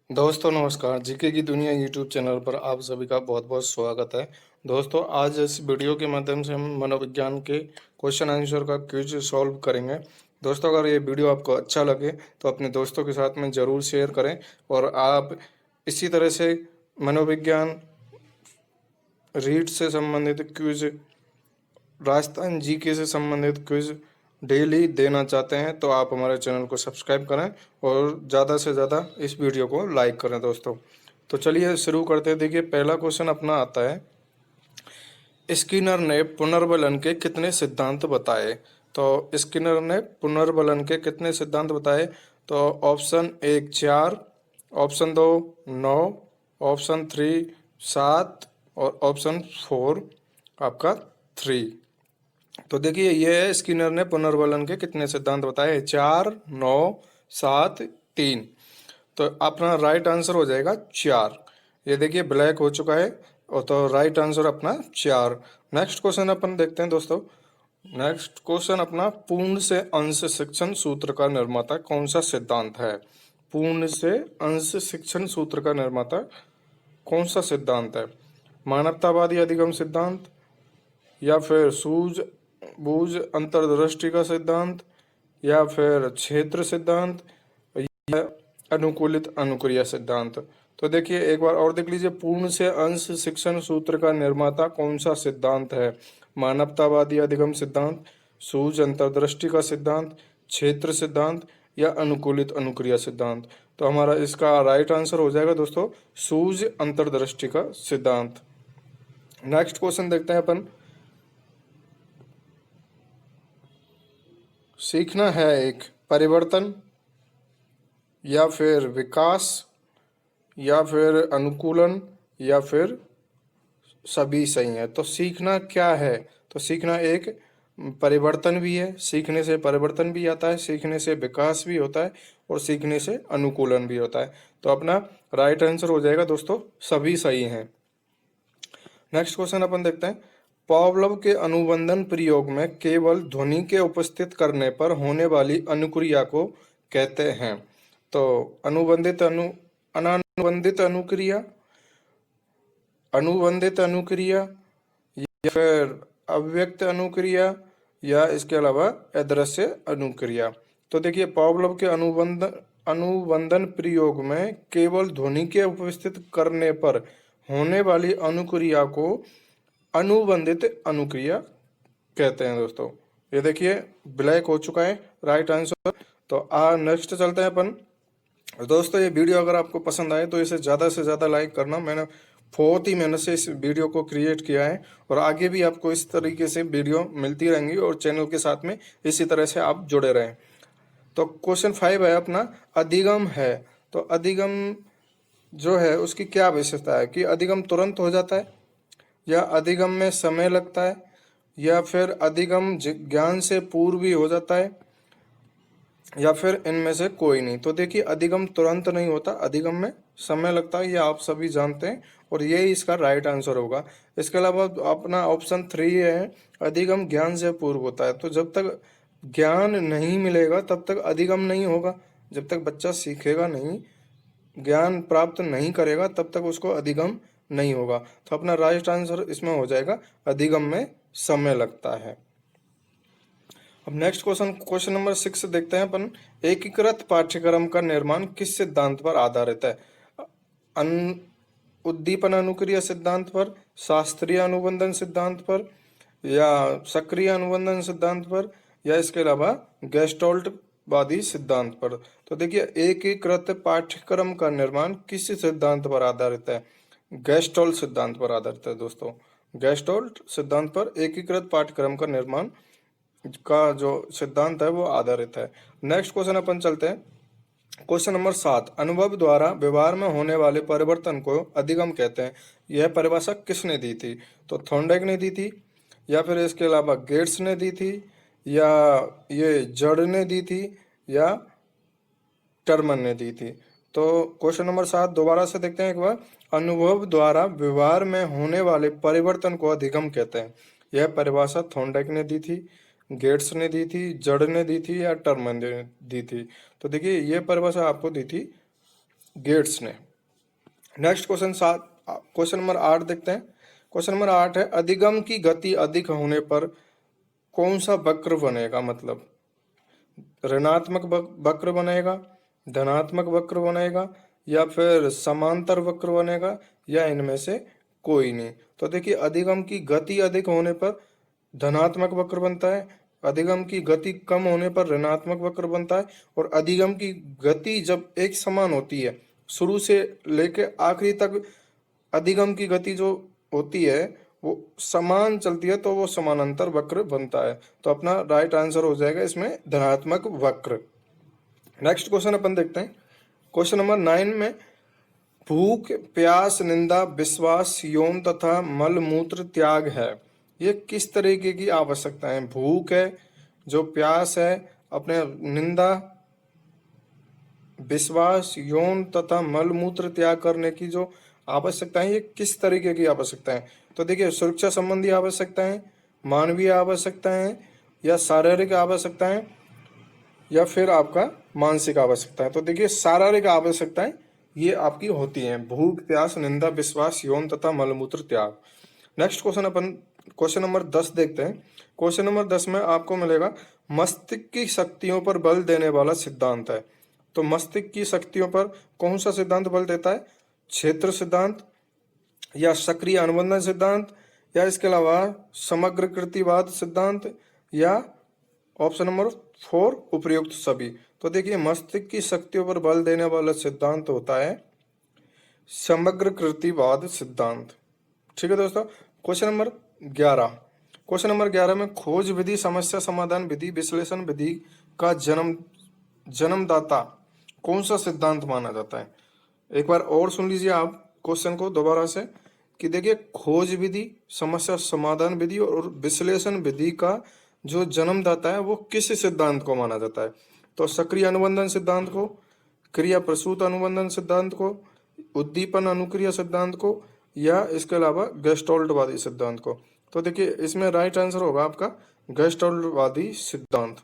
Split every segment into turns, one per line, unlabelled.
दोस्तों नमस्कार। जीके की दुनिया यूट्यूब चैनल पर आप सभी का बहुत बहुत स्वागत है। दोस्तों आज इस वीडियो के माध्यम से हम मनोविज्ञान के क्वेश्चन आंसर का क्विज सॉल्व करेंगे। दोस्तों अगर ये वीडियो आपको अच्छा लगे तो अपने दोस्तों के साथ में ज़रूर शेयर करें और आप इसी तरह से मनोविज्ञान रीड से संबंधित क्विज, राजस्थान जीके से संबंधित क्विज डेली देना चाहते हैं तो आप हमारे चैनल को सब्सक्राइब करें और ज़्यादा से ज़्यादा इस वीडियो को लाइक करें दोस्तों। तो चलिए शुरू करते हैं। देखिए पहला क्वेश्चन अपना आता है, स्किनर ने पुनर्बलन के कितने सिद्धांत बताए। तो स्किनर ने पुनर्बलन के कितने सिद्धांत बताए? तो ऑप्शन एक 4, ऑप्शन दो 9, ऑप्शन थ्री 7 और ऑप्शन फोर आपका 3। तो देखिए ये है स्किनर ने पुनर्बलन के कितने सिद्धांत बताए, 4, 9, 7, 3। तो अपना राइट आंसर हो जाएगा 4। ये देखिए ब्लैक हो चुका है और तो राइट आंसर अपना 4। नेक्स्ट क्वेश्चन अपन देखते हैं दोस्तों। नेक्स्ट क्वेश्चन अपना, पूर्ण से अंश शिक्षण सूत्र का निर्माता कौन सा सिद्धांत है? पूर्ण से अंश शिक्षण सूत्र का निर्माता कौन सा सिद्धांत है? मानवतावादी अधिगम सिद्धांत, या फिर सूझ बूझ अंतर्दृष्टि का सिद्धांत, या फिर क्षेत्र सिद्धांत, या अनुकूलित अनुक्रिया सिद्धांत। तो देखिए एक बार और देख लीजिए, पूर्ण से अंश शिक्षण सूत्र का निर्माता कौन सा सिद्धांत है? मानवतावादी अधिगम सिद्धांत, सूझ अंतर्दृष्टि का सिद्धांत, क्षेत्र सिद्धांत, या अनुकूलित अनुक्रिया सिद्धांत। तो हमारा इसका राइट आंसर हो जाएगा दोस्तों सूझ अंतर्दृष्टि का सिद्धांत। नेक्स्ट क्वेश्चन देखते हैं अपन, सीखना है एक परिवर्तन, या फिर विकास, या फिर अनुकूलन, या फिर सभी सही है। तो सीखना क्या है? तो सीखना एक परिवर्तन भी है, सीखने से परिवर्तन भी आता है, सीखने से विकास भी होता है और सीखने से अनुकूलन भी होता है। तो अपना राइट आंसर हो जाएगा दोस्तों सभी सही हैं। नेक्स्ट क्वेश्चन अपन देखते हैं, पावलोव के अनुबंधन प्रयोग में केवल ध्वनि के उपस्थित करने पर होने वाली अनुक्रिया को कहते हैं। तो अनानुबंधित अनुक्रिया, अनुबंधित अनुक्रिया, या फिर अव्यक्त अनुक्रिया, या इसके अलावा अदृश्य अनुक्रिया। तो देखिए पावलोव के अनुबंधन प्रयोग में केवल ध्वनि के उपस्थित करने पर होने वाली अनुक्रिया को अनुबंधित अनुक्रिया कहते हैं दोस्तों। ये देखिए ब्लैक हो चुका है राइट आंसर। तो नेक्स्ट चलते हैं अपन। दोस्तों ये वीडियो अगर आपको पसंद आए तो इसे ज़्यादा से ज़्यादा लाइक करना। मैंने बहुत ही मेहनत से इस वीडियो को क्रिएट किया है और आगे भी आपको इस तरीके से वीडियो मिलती रहेंगी और चैनल के साथ में इसी तरह से आप जुड़े रहें। तो क्वेश्चन 5 है अपना, अधिगम है। तो अधिगम जो है उसकी क्या विशेषता है कि अधिगम तुरंत हो जाता है, या अधिगम में समय लगता है, या फिर अधिगम ज्ञान से पूर्व भी हो जाता है, या फिर इनमें से कोई नहीं। तो देखिए अधिगम तुरंत नहीं होता, अधिगम में समय लगता है, ये आप सभी जानते हैं और यही इसका राइट आंसर होगा। इसके अलावा अपना ऑप्शन 3 है, अधिगम ज्ञान से पूर्व होता है। तो जब तक ज्ञान नहीं मिलेगा तब तक अधिगम नहीं होगा। जब तक बच्चा सीखेगा नहीं, ज्ञान प्राप्त नहीं करेगा, तब तक उसको अधिगम नहीं होगा। तो अपना राइट आंसर इसमें हो जाएगा अधिगम में समय लगता है। अब नेक्स्ट क्वेश्चन नंबर 6 देखते हैं अपन, एकीकृत पाठ्यक्रम का निर्माण किस सिद्धांत पर आधारित है? अन उद्दीपन अनुक्रिया सिद्धांत पर, शास्त्रीय अनुबंधन सिद्धांत पर, या सक्रिय अनुबंधन सिद्धांत पर, या इसके अलावा गेस्टोल्ट वादी सिद्धांत पर। तो देखिए एकीकृत पाठ्यक्रम का निर्माण किस सिद्धांत पर आधारित है? गेस्टोल्ट सिद्धांत पर आधारित है दोस्तों। गेस्टोल्ट सिद्धांत पर एकीकृत पाठ्यक्रम का निर्माण का जो सिद्धांत है वो आधारित है। नेक्स्ट क्वेश्चन अपन चलते हैं। क्वेश्चन नंबर 7, अनुभव द्वारा व्यवहार में होने वाले परिवर्तन को अधिगम कहते हैं। यह परिभाषा किसने दी थी? तो थॉर्नडाइक ने दी थी, या फिर इसके अलावा गेट्स ने दी थी, या ये जड़ ने दी थी, या टर्मन ने दी थी। तो क्वेश्चन नंबर 7 दोबारा से देखते हैं एक बार, अनुभव द्वारा व्यवहार में होने वाले परिवर्तन को अधिगम कहते हैं। यह परिभाषा थॉर्नडाइक ने दी थी, गेट्स ने दी थी, जड़ ने दी थी, या टर्मन ने दी थी? तो देखिए ये परिभाषा आपको दी थी गेट्स ने। नेक्स्ट क्वेश्चन नंबर 8 देखते हैं। क्वेश्चन नंबर 8 है, अधिगम की गति अधिक होने पर कौन सा वक्र बनेगा? मतलब ऋणात्मक वक्र बनेगा, धनात्मक वक्र बनेगा, या फिर समांतर वक्र बनेगा, या इनमें से कोई नहीं। तो देखिए, अधिगम की गति अधिक होने पर धनात्मक वक्र बनता है, अधिगम की गति कम होने पर ऋणात्मक वक्र बनता है, और अधिगम की गति जब एक समान होती है, शुरू से लेके आखिरी तक अधिगम की गति जो होती है वो समान चलती है, तो वो समानांतर वक्र बनता है। तो अपना राइट आंसर हो जाएगा इसमें धनात्मक वक्र। नेक्स्ट क्वेश्चन अपन देखते हैं। क्वेश्चन नंबर 9 में, भूख, प्यास, निंदा, विश्वास, यौन तथा मल मूत्र त्याग है, ये किस तरीके की आवश्यकता है? भूख है, जो प्यास है, अपने निंदा, विश्वास, यौन तथा मल मूत्र त्याग करने की जो आवश्यकता है, ये किस तरीके की आवश्यकता है? तो देखिए, सुरक्षा संबंधी आवश्यकता है, मानवीय आवश्यकता है, या शारीरिक आवश्यकता है, या फिर आपका मानसिक आवश्यकता है। तो देखिए, शारीरिक आवश्यकताएं ये आपकी होती हैं, भूख, प्यास, निंदा, विश्वास, यौन तथा मलमूत्र त्याग। नेक्स्ट क्वेश्चन नंबर 10 देखते हैं। क्वेश्चन नंबर 10 में आपको मिलेगा, मस्तिष्क की शक्तियों पर बल देने वाला सिद्धांत है। तो मस्तिष्क की शक्तियों पर कौन सा सिद्धांत बल देता है? क्षेत्र सिद्धांत, या सक्रिय अनुबंधन सिद्धांत, या इसके अलावा समग्र कृतिवाद सिद्धांत, या ऑप्शन नंबर 4 उपयुक्त सभी। तो देखिए, मस्तिष्क की शक्तियों पर बल देने वाला सिद्धांत होता है समग्र कृतिवाद सिद्धांत। ठीक है दोस्तों। क्वेश्चन नंबर 11 में, खोज विधि, समस्या समाधान विधि, विश्लेषण विधि का जन्मदाता कौन सा सिद्धांत माना जाता है? एक बार और सुन लीजिए आप क्वेश्चन को दोबारा से, कि देखिए, खोज विधि, समस्या समाधान विधि और विश्लेषण विधि का जो जन्मदाता है वो किस सिद्धांत को माना जाता है? तो सक्रिय अनुबंधन सिद्धांत को, क्रिया प्रसूत अनुबंधन सिद्धांत को, उद्दीपन अनुक्रिया सिद्धांत को, या इसके अलावा गेस्टोल्टवादी सिद्धांत को। तो देखिए, इसमें राइट आंसर होगा आपका गेस्टोल्टवादी सिद्धांत।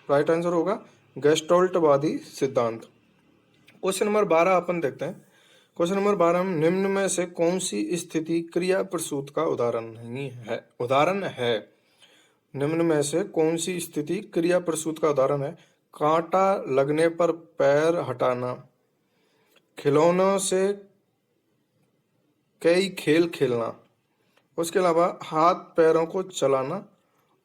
राइट आंसर होगा गेस्टोल्टवादी सिद्धांत। क्वेश्चन नंबर 12 अपन देखते हैं। क्वेश्चन नंबर 12 में, निम्न में से कौन सी स्थिति क्रिया प्रसूत का उदाहरण है? निम्न में से कौन सी स्थिति क्रिया प्रसूत का उदाहरण है? कांटा लगने पर पैर हटाना, खिलौनों से कई खेल खेलना, उसके अलावा हाथ पैरों को चलाना,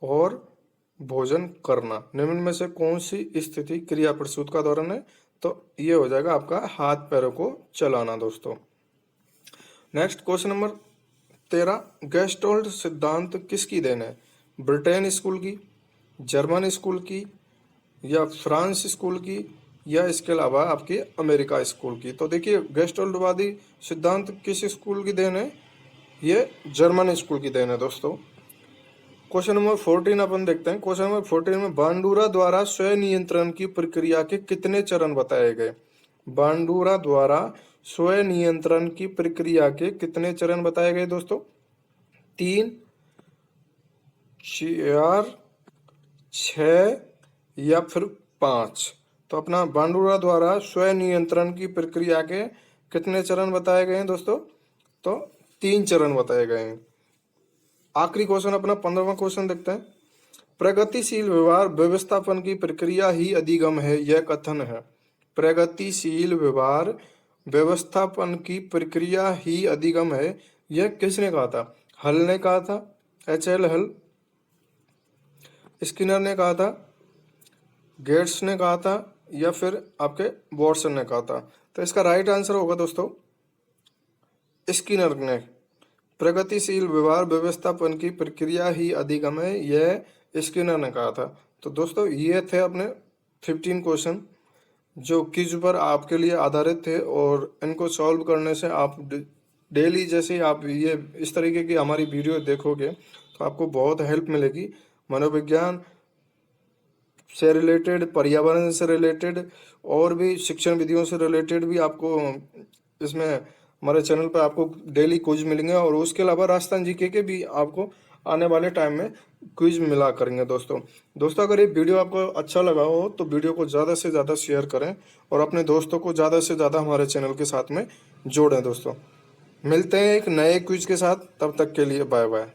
और भोजन करना। निम्न में से कौन सी स्थिति क्रिया प्रसूत का उदाहरण है? तो ये हो जाएगा आपका हाथ पैरों को चलाना दोस्तों। नेक्स्ट क्वेश्चन नंबर 13, गेस्टोल्ट सिद्धांत किसकी देन है? ब्रिटेन स्कूल की, जर्मन स्कूल की, या फ्रांस स्कूल की, या इसके अलावा आपके अमेरिका स्कूल की। तो देखिए, गेस्टोल्टवादी सिद्धांत किस स्कूल की देन है? ये जर्मन स्कूल की देन है दोस्तों। क्वेश्चन नंबर 14 अपन देखते हैं। क्वेश्चन नंबर 14 में, बांडुरा द्वारा स्वयं नियंत्रण की प्रक्रिया के कितने चरण बताए गए? बांडुरा द्वारा स्वयं नियंत्रण की प्रक्रिया के कितने चरण बताए गए दोस्तों? 3, 4, 6, या फिर 5? तो अपना बांडुरा द्वारा स्वयं नियंत्रण की प्रक्रिया के कितने चरण बताए गए हैं दोस्तों? तो 3 चरण बताए गए हैं। आखिरी क्वेश्चन, अपना 15वां क्वेश्चन देखते हैं। प्रगतिशील व्यवहार व्यवस्थापन की प्रक्रिया ही अधिगम है, यह कथन है। प्रगतिशील व्यवहार व्यवस्थापन की प्रक्रिया ही अधिगम है, यह किसने कहा था? हल ने कहा था, एच.एल. हल, स्किनर ने कहा था, गेट्स ने कहा था, या फिर आपके वॉटसन ने कहा था? तो इसका राइट आंसर होगा दोस्तों स्किनर ने। प्रगतिशील व्यवहार व्यवस्थापन की प्रक्रिया ही अधिगम है, यह स्किनर ने कहा था। तो दोस्तों, ये थे अपने 15 क्वेश्चन जो क्विज पर आपके लिए आधारित थे, और इनको सॉल्व करने से आप डेली जैसे ही आप ये इस तरीके की हमारी वीडियो देखोगे तो आपको बहुत हेल्प मिलेगी। मनोविज्ञान से रिलेटेड, पर्यावरण से रिलेटेड, और भी शिक्षण विधियों से रिलेटेड भी आपको इसमें हमारे चैनल पर आपको डेली क्विज मिलेंगे, और उसके अलावा राजस्थान जीके के भी आपको आने वाले टाइम में क्विज मिला करेंगे दोस्तों। दोस्तों अगर ये वीडियो आपको अच्छा लगा हो तो वीडियो को ज़्यादा से ज़्यादा शेयर करें और अपने दोस्तों को ज़्यादा से ज़्यादा हमारे चैनल के साथ में जोड़ें दोस्तों। मिलते हैं एक नए क्विज के साथ, तब तक के लिए बाय बाय।